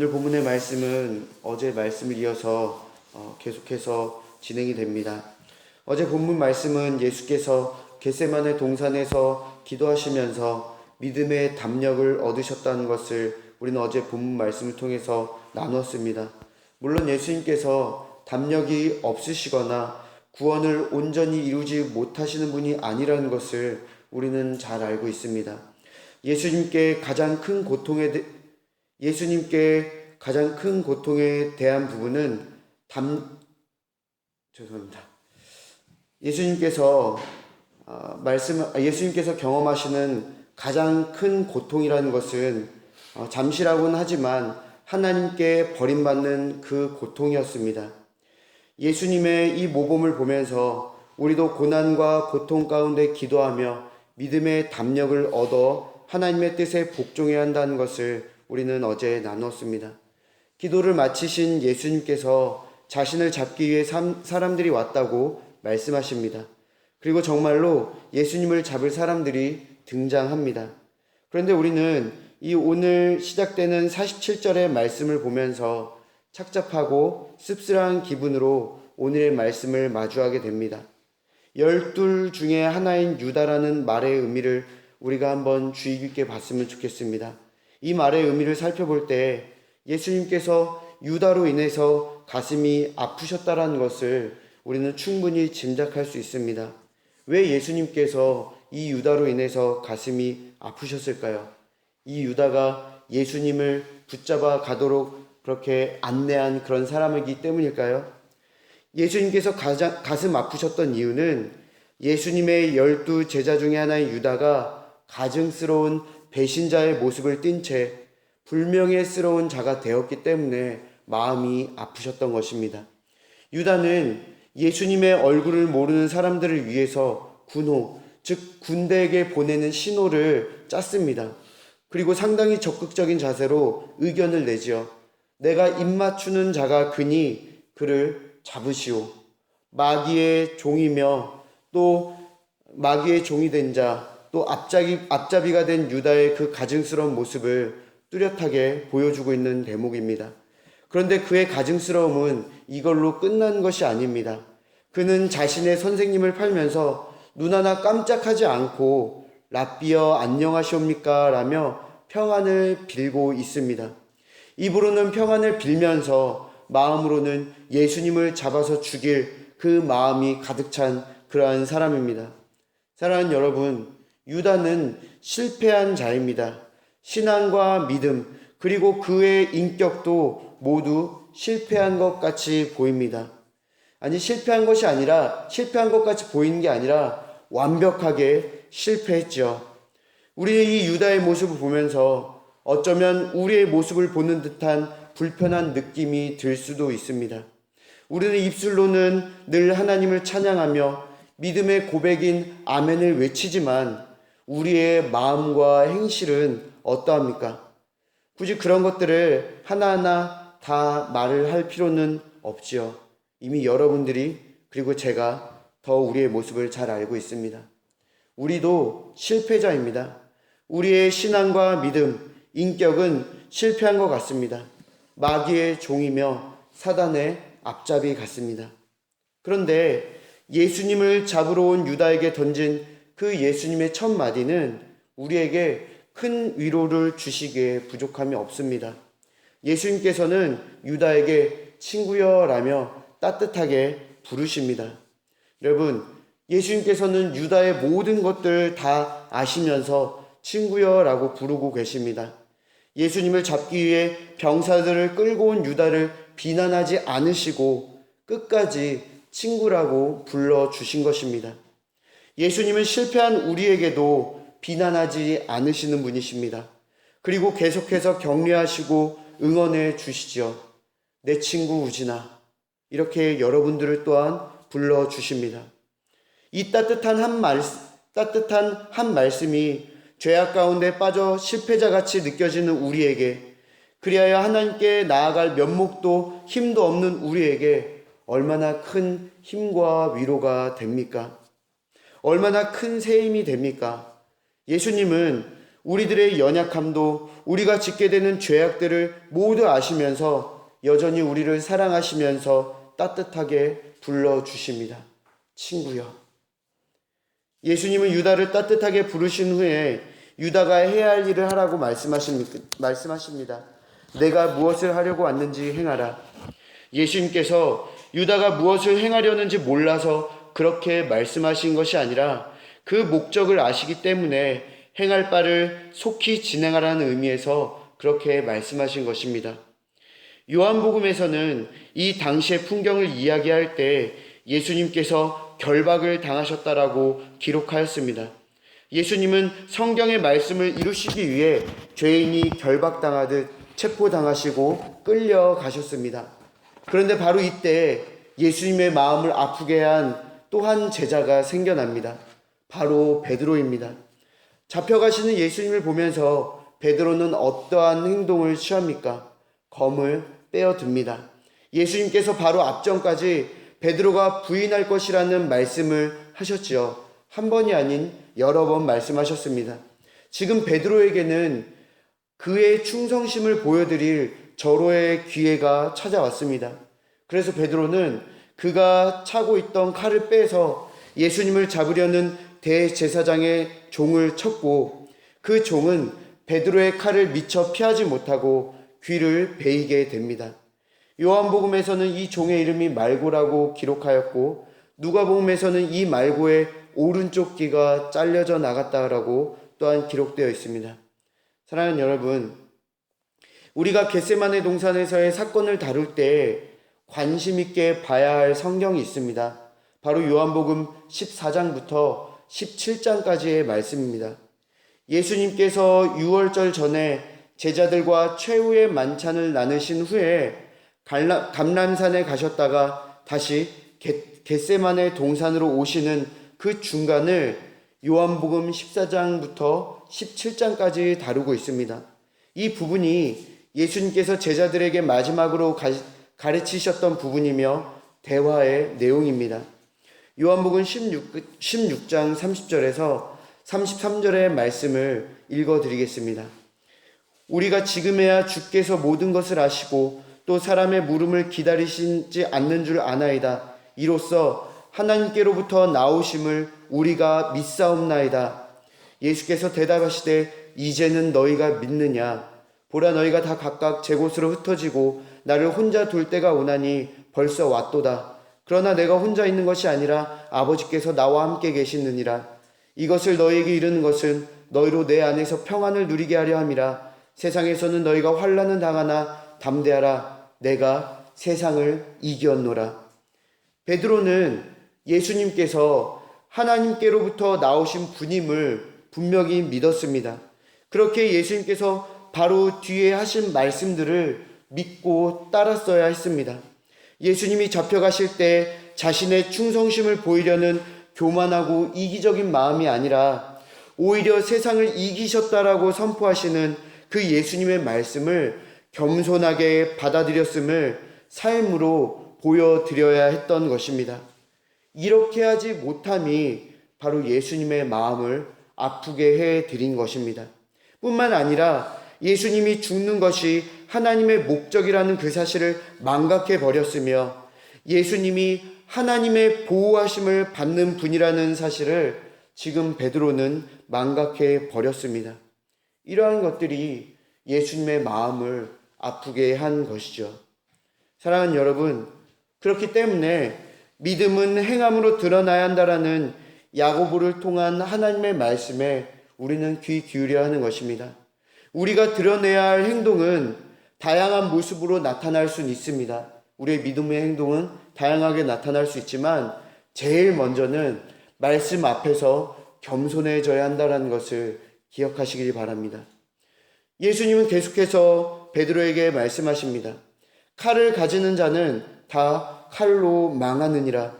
오늘 본문의 말씀은 어제 말씀을 이어서 계속해서 진행이 됩니다. 어제 본문 말씀은 예수께서 겟세마네 동산에서 기도하시면서 믿음의 담력을 얻으셨다는 것을 우리는 어제 본문 말씀을 통해서 나누었습니다. 물론 예수님께서 담력이 없으시거나 구원을 온전히 이루지 못하시는 분이 아니라는 것을 우리는 잘 알고 있습니다. 예수님께 가장 큰 고통에 대한 부분은 예수님께서 경험하시는 가장 큰 고통이라는 것은 잠시라고는 하지만 하나님께 버림받는 그 고통이었습니다. 예수님의 이 모범을 보면서 우리도 고난과 고통 가운데 기도하며 믿음의 담력을 얻어 하나님의 뜻에 복종해야 한다는 것을 우리는 어제 나눴습니다. 기도를 마치신 예수님께서 자신을 잡기 위해 사람들이 왔다고 말씀하십니다. 그리고 정말로 예수님을 잡을 사람들이 등장합니다. 그런데 우리는 이 오늘 시작되는 47절의 말씀을 보면서 착잡하고 씁쓸한 기분으로 오늘의 말씀을 마주하게 됩니다. 12 중에 하나인 유다라는 말의 의미를 우리가 한번 주의 깊게 봤으면 좋겠습니다. 이 말의 의미를 살펴볼 때 예수님께서 유다로 인해서 가슴이 아프셨다라는 것을 우리는 충분히 짐작할 수 있습니다. 왜 예수님께서 이 유다로 인해서 가슴이 아프셨을까요? 이 유다가 예수님을 붙잡아 가도록 그렇게 안내한 그런 사람이기 때문일까요? 예수님께서 가슴 아프셨던 이유는 예수님의 12 제자 중에 하나인 유다가 가증스러운 배신자의 모습을 띈 채 불명예스러운 자가 되었기 때문에 마음이 아프셨던 것입니다. 유다는 예수님의 얼굴을 모르는 사람들을 위해서 군호, 즉 군대에게 보내는 신호를 짰습니다. 그리고 상당히 적극적인 자세로 의견을 내지요. 내가 입맞추는 자가 그니 그를 잡으시오. 마귀의 종이며 또 마귀의 종이 된 자, 또 앞잡이가 된 유다의 그 가증스러운 모습을 뚜렷하게 보여주고 있는 대목입니다. 그런데 그의 가증스러움은 이걸로 끝난 것이 아닙니다. 그는 자신의 선생님을 팔면서 눈 하나 깜짝하지 않고 랍비여 안녕하시옵니까? 라며 평안을 빌고 있습니다. 입으로는 평안을 빌면서 마음으로는 예수님을 잡아서 죽일 그 마음이 가득 찬 그러한 사람입니다. 사랑하는 여러분, 유다는 실패한 자입니다. 신앙과 믿음 그리고 그의 인격도 모두 실패한 것 같이 보입니다. 아니, 실패한 것 같이 보이는 게 아니라 완벽하게 실패했죠. 우리의 이 유다의 모습을 보면서 어쩌면 우리의 모습을 보는 듯한 불편한 느낌이 들 수도 있습니다. 우리는 입술로는 늘 하나님을 찬양하며 믿음의 고백인 아멘을 외치지만 우리의 마음과 행실은 어떠합니까? 굳이 그런 것들을 하나하나 다 말을 할 필요는 없지요. 이미 여러분들이 그리고 제가 더 우리의 모습을 잘 알고 있습니다. 우리도 실패자입니다. 우리의 신앙과 믿음, 인격은 실패한 것 같습니다. 마귀의 종이며 사단의 앞잡이 같습니다. 그런데 예수님을 잡으러 온 유다에게 던진 그 예수님의 첫 마디는 우리에게 큰 위로를 주시기에 부족함이 없습니다. 예수님께서는 유다에게 친구여 라며 따뜻하게 부르십니다. 여러분, 예수님께서는 유다의 모든 것들을 다 아시면서 친구여 라고 부르고 계십니다. 예수님을 잡기 위해 병사들을 끌고 온 유다를 비난하지 않으시고 끝까지 친구라고 불러주신 것입니다. 예수님은 실패한 우리에게도 비난하지 않으시는 분이십니다. 그리고 계속해서 격려하시고 응원해 주시죠. 내 친구 우진아, 이렇게 여러분들을 또한 불러주십니다. 이 따뜻한 한 말씀이 죄악 가운데 빠져 실패자같이 느껴지는 우리에게, 그리하여 하나님께 나아갈 면목도 힘도 없는 우리에게 얼마나 큰 힘과 위로가 됩니까? 얼마나 큰 새 힘이 됩니까? 예수님은 우리들의 연약함도 우리가 짓게 되는 죄악들을 모두 아시면서 여전히 우리를 사랑하시면서 따뜻하게 불러주십니다. 친구여. 예수님은 유다를 따뜻하게 부르신 후에 유다가 해야 할 일을 하라고 말씀하십니다. 내가 무엇을 하려고 왔는지 행하라. 예수님께서 유다가 무엇을 행하려는지 몰라서 그렇게 말씀하신 것이 아니라 그 목적을 아시기 때문에 행할 바를 속히 진행하라는 의미에서 그렇게 말씀하신 것입니다. 요한복음에서는 이 당시의 풍경을 이야기할 때 예수님께서 결박을 당하셨다라고 기록하였습니다. 예수님은 성경의 말씀을 이루시기 위해 죄인이 결박당하듯 체포당하시고 끌려가셨습니다. 그런데 바로 이때 예수님의 마음을 아프게 한 또 한 제자가 생겨납니다. 바로 베드로입니다. 잡혀가시는 예수님을 보면서 베드로는 어떠한 행동을 취합니까? 검을 빼어듭니다. 예수님께서 바로 앞전까지 베드로가 부인할 것이라는 말씀을 하셨지요. 한 번이 아닌 여러 번 말씀하셨습니다. 지금 베드로에게는 그의 충성심을 보여드릴 절호의 기회가 찾아왔습니다. 그래서 베드로는 그가 차고 있던 칼을 빼서 예수님을 잡으려는 대제사장의 종을 쳤고 그 종은 베드로의 칼을 미처 피하지 못하고 귀를 베이게 됩니다. 요한복음에서는 이 종의 이름이 말고라고 기록하였고 누가복음에서는 이 말고의 오른쪽 귀가 잘려져 나갔다라고 또한 기록되어 있습니다. 사랑하는 여러분, 우리가 겟세마네 동산에서의 사건을 다룰 때 관심 있게 봐야 할 성경이 있습니다. 바로 요한복음 14장부터 17장까지의 말씀입니다. 예수님께서 유월절 전에 제자들과 최후의 만찬을 나누신 후에 감람산에 가셨다가 다시 겟세마네 동산으로 오시는 그 중간을 요한복음 14장부터 17장까지 다루고 있습니다. 이 부분이 예수님께서 제자들에게 마지막으로 가르치셨던 부분이며 대화의 내용입니다. 요한복음 16장 30절에서 33절의 말씀을 읽어드리겠습니다. 우리가 지금에야 주께서 모든 것을 아시고 또 사람의 물음을 기다리시지 않는 줄 아나이다. 이로써 하나님께로부터 나오심을 우리가 믿사옵나이다. 예수께서 대답하시되 이제는 너희가 믿느냐? 보라, 너희가 다 각각 제 곳으로 흩어지고 나를 혼자 둘 때가 오나니 벌써 왔도다. 그러나 내가 혼자 있는 것이 아니라 아버지께서 나와 함께 계시느니라. 이것을 너희에게 이르는 것은 너희로 내 안에서 평안을 누리게 하려 함이라. 세상에서는 너희가 환난을 당하나 담대하라. 내가 세상을 이겼노라. 베드로는 예수님께서 하나님께로부터 나오신 분임을 분명히 믿었습니다. 그렇게 예수님께서 바로 뒤에 하신 말씀들을 믿고 따랐어야 했습니다. 예수님이 잡혀가실 때 자신의 충성심을 보이려는 교만하고 이기적인 마음이 아니라 오히려 세상을 이기셨다라고 선포하시는 그 예수님의 말씀을 겸손하게 받아들였음을 삶으로 보여드려야 했던 것입니다. 이렇게 하지 못함이 바로 예수님의 마음을 아프게 해드린 것입니다. 뿐만 아니라 예수님이 죽는 것이 하나님의 목적이라는 그 사실을 망각해 버렸으며 예수님이 하나님의 보호하심을 받는 분이라는 사실을 지금 베드로는 망각해 버렸습니다. 이러한 것들이 예수님의 마음을 아프게 한 것이죠. 사랑하는 여러분, 그렇기 때문에 믿음은 행함으로 드러나야 한다라는 야고보를 통한 하나님의 말씀에 우리는 귀 기울여야 하는 것입니다. 우리가 드러내야 할 행동은 다양한 모습으로 나타날 수는 있습니다. 우리의 믿음의 행동은 다양하게 나타날 수 있지만 제일 먼저는 말씀 앞에서 겸손해져야 한다는 것을 기억하시길 바랍니다. 예수님은 계속해서 베드로에게 말씀하십니다. 칼을 가지는 자는 다 칼로 망하느니라.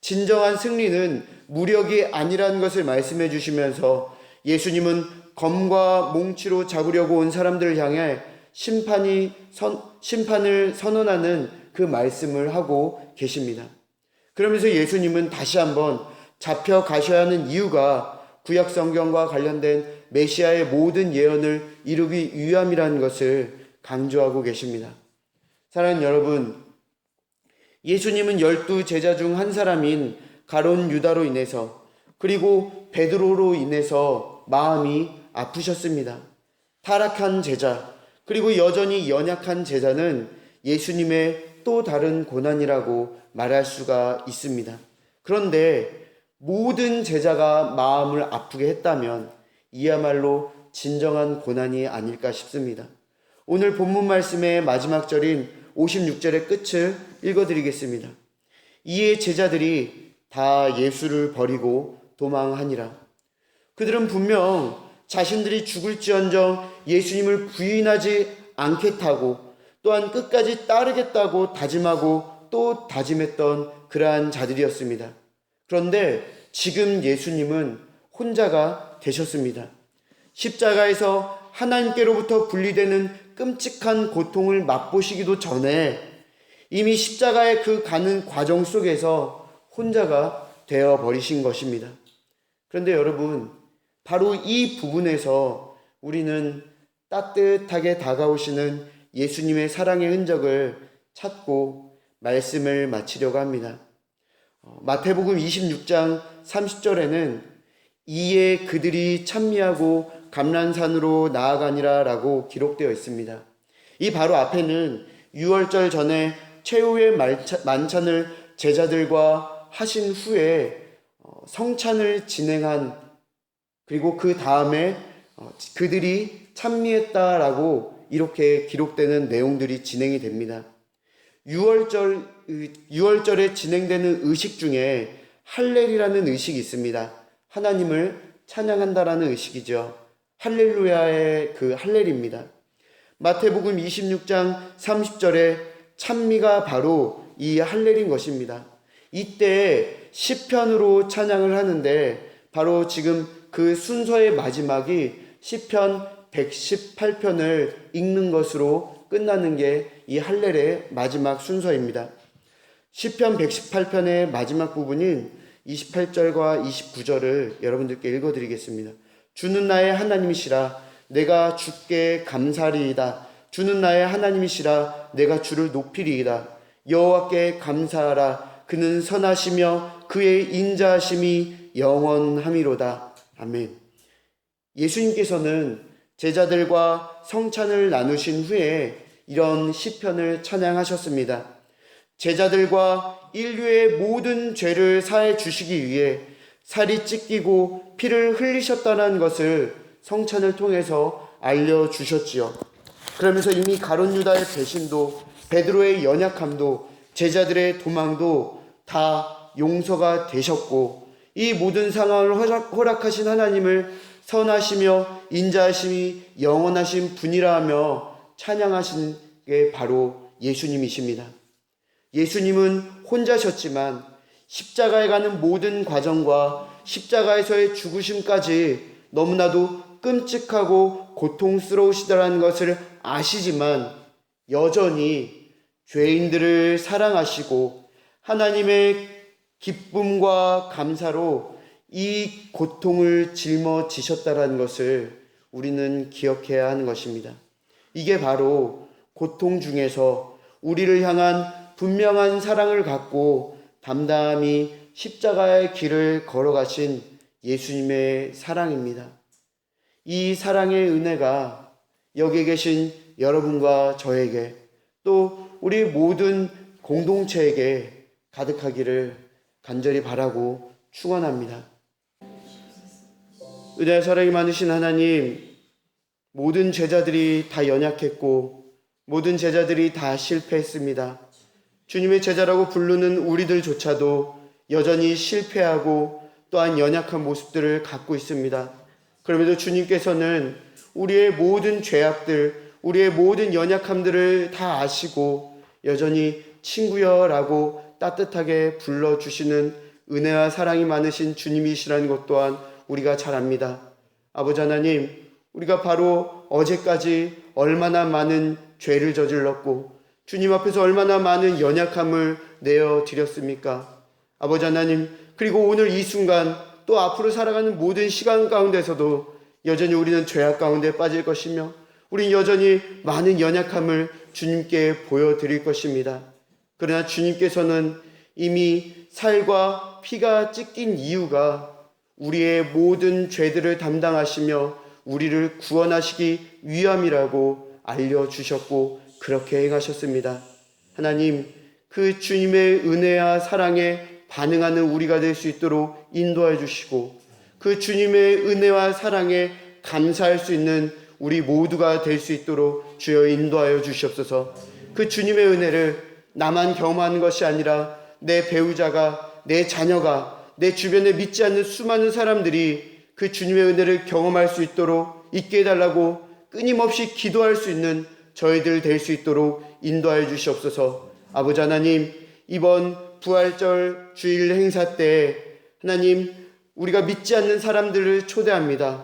진정한 승리는 무력이 아니라는 것을 말씀해 주시면서 예수님은 검과 몽치로 잡으려고 온 사람들을 향해 심판을 선언하는 그 말씀을 하고 계십니다. 그러면서 예수님은 다시 한번 잡혀가셔야 하는 이유가 구약 성경과 관련된 메시아의 모든 예언을 이루기 위함이라는 것을 강조하고 계십니다. 사랑하는 여러분, 예수님은 12 제자 중 한 사람인 가룟 유다로 인해서 그리고 베드로로 인해서 마음이 아프셨습니다. 타락한 제자, 그리고 여전히 연약한 제자는 예수님의 또 다른 고난이라고 말할 수가 있습니다. 그런데 모든 제자가 마음을 아프게 했다면 이야말로 진정한 고난이 아닐까 싶습니다. 오늘 본문 말씀의 마지막 절인 56절의 끝을 읽어드리겠습니다. 이에 제자들이 다 예수를 버리고 도망하니라. 그들은 분명 자신들이 죽을지언정 예수님을 부인하지 않겠다고, 또한 끝까지 따르겠다고 다짐하고 또 다짐했던 그러한 자들이었습니다. 그런데 지금 예수님은 혼자가 되셨습니다. 십자가에서 하나님께로부터 분리되는 끔찍한 고통을 맛보시기도 전에 이미 십자가의 그 가는 과정 속에서 혼자가 되어버리신 것입니다. 그런데 여러분, 바로 이 부분에서 우리는 따뜻하게 다가오시는 예수님의 사랑의 흔적을 찾고 말씀을 마치려고 합니다. 마태복음 26장 30절에는 이에 그들이 찬미하고 감람산으로 나아가니라 라고 기록되어 있습니다. 이 바로 앞에는 유월절 전에 최후의 만찬을 제자들과 하신 후에 성찬을 진행한, 그리고 그 다음에 그들이 찬미했다라고 이렇게 기록되는 내용들이 진행이 됩니다. 유월절에 진행되는 의식 중에 할렐이라는 의식이 있습니다. 하나님을 찬양한다라는 의식이죠. 할렐루야의 그 할렐입니다. 마태복음 26장 30절에 찬미가 바로 이 할렐인 것입니다. 이때 시편으로 찬양을 하는데 바로 지금 그 순서의 마지막이 시편 118편을 읽는 것으로 끝나는 게 이 할렐의 마지막 순서입니다. 시편 118편의 마지막 부분인 28절과 29절을 여러분들께 읽어드리겠습니다. 주는 나의 하나님이시라 내가 주께 감사리이다. 주는 나의 하나님이시라 내가 주를 높이리이다. 여호와께 감사하라. 그는 선하시며 그의 인자하심이 영원함이로다. 아멘. 예수님께서는 제자들과 성찬을 나누신 후에 이런 시편을 찬양하셨습니다. 제자들과 인류의 모든 죄를 사해 주시기 위해 살이 찢기고 피를 흘리셨다는 것을 성찬을 통해서 알려주셨지요. 그러면서 이미 가룟 유다의 배신도, 베드로의 연약함도, 제자들의 도망도 다 용서가 되셨고, 이 모든 상황을 허락하신 하나님을 선하시며 인자하심이 영원하신 분이라 하며 찬양하신 게 바로 예수님이십니다. 예수님은 혼자셨지만 십자가에 가는 모든 과정과 십자가에서의 죽으심까지 너무나도 끔찍하고 고통스러우시다라는 것을 아시지만 여전히 죄인들을 사랑하시고 하나님의 기쁨과 감사로 이 고통을 짊어지셨다라는 것을 우리는 기억해야 하는 것입니다. 이게 바로 고통 중에서 우리를 향한 분명한 사랑을 갖고 담담히 십자가의 길을 걸어가신 예수님의 사랑입니다. 이 사랑의 은혜가 여기 계신 여러분과 저에게 또 우리 모든 공동체에게 가득하기를 간절히 바라고 축원합니다. 은혜와 사랑이 많으신 하나님, 모든 제자들이 다 연약했고 모든 제자들이 다 실패했습니다. 주님의 제자라고 부르는 우리들조차도 여전히 실패하고 또한 연약한 모습들을 갖고 있습니다. 그럼에도 주님께서는 우리의 모든 죄악들, 우리의 모든 연약함들을 다 아시고 여전히 친구여라고 따뜻하게 불러주시는 은혜와 사랑이 많으신 주님이시라는 것 또한 우리가 잘 압니다. 아버지 하나님, 우리가 바로 어제까지 얼마나 많은 죄를 저질렀고 주님 앞에서 얼마나 많은 연약함을 내어드렸습니까? 아버지 하나님, 그리고 오늘 이 순간 또 앞으로 살아가는 모든 시간 가운데서도 여전히 우리는 죄악 가운데 빠질 것이며 우린 여전히 많은 연약함을 주님께 보여드릴 것입니다. 그러나 주님께서는 이미 살과 피가 찢긴 이유가 우리의 모든 죄들을 담당하시며 우리를 구원하시기 위함이라고 알려주셨고 그렇게 행하셨습니다. 하나님, 그 주님의 은혜와 사랑에 반응하는 우리가 될 수 있도록 인도해 주시고 그 주님의 은혜와 사랑에 감사할 수 있는 우리 모두가 될 수 있도록 주여 인도하여 주시옵소서. 그 주님의 은혜를 나만 경험하는 것이 아니라 내 배우자가, 내 자녀가, 내 주변에 믿지 않는 수많은 사람들이 그 주님의 은혜를 경험할 수 있도록 있게 해달라고 끊임없이 기도할 수 있는 저희들 될 수 있도록 인도하여 주시옵소서. 아버지 하나님, 이번 부활절 주일 행사 때 하나님, 우리가 믿지 않는 사람들을 초대합니다.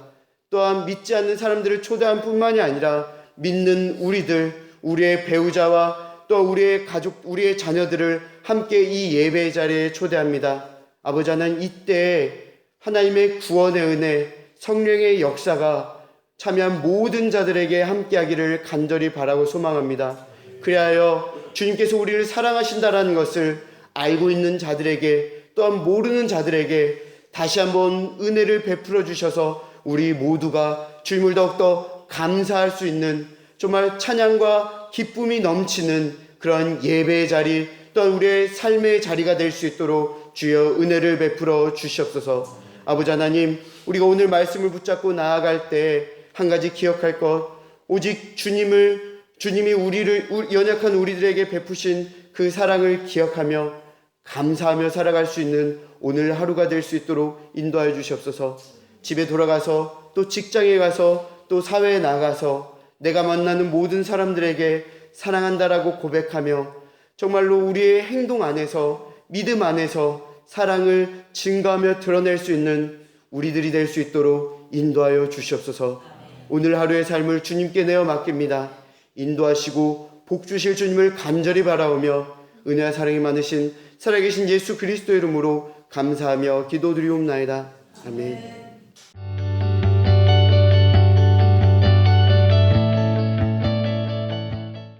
또한 믿지 않는 사람들을 초대한 뿐만이 아니라 믿는 우리들, 우리의 배우자와 또 우리의 가족, 우리의 자녀들을 함께 이 예배 자리에 초대합니다. 아버지 하나님, 이때 하나님의 구원의 은혜, 성령의 역사가 참여한 모든 자들에게 함께하기를 간절히 바라고 소망합니다. 그리하여 주님께서 우리를 사랑하신다라는 것을 알고 있는 자들에게 또한 모르는 자들에게 다시 한번 은혜를 베풀어 주셔서 우리 모두가 주님을 더욱더 감사할 수 있는 정말 찬양과 기쁨이 넘치는 그런 예배의 자리 또한 우리의 삶의 자리가 될 수 있도록 주여 은혜를 베풀어 주시옵소서. 아버지 하나님, 우리가 오늘 말씀을 붙잡고 나아갈 때 한 가지 기억할 것, 오직 주님이 연약한 우리들에게 베푸신 그 사랑을 기억하며 감사하며 살아갈 수 있는 오늘 하루가 될 수 있도록 인도하여 주시옵소서. 집에 돌아가서 또 직장에 가서 또 사회에 나가서 내가 만나는 모든 사람들에게 사랑한다라고 고백하며 정말로 우리의 행동 안에서 믿음 안에서 사랑을 증거하며 드러낼 수 있는 우리들이 될 수 있도록 인도하여 주시옵소서. 오늘 하루의 삶을 주님께 내어 맡깁니다. 인도하시고 복 주실 주님을 간절히 바라오며 은혜와 사랑이 많으신 살아계신 예수 그리스도의 이름으로 감사하며 기도드리옵나이다. 아멘.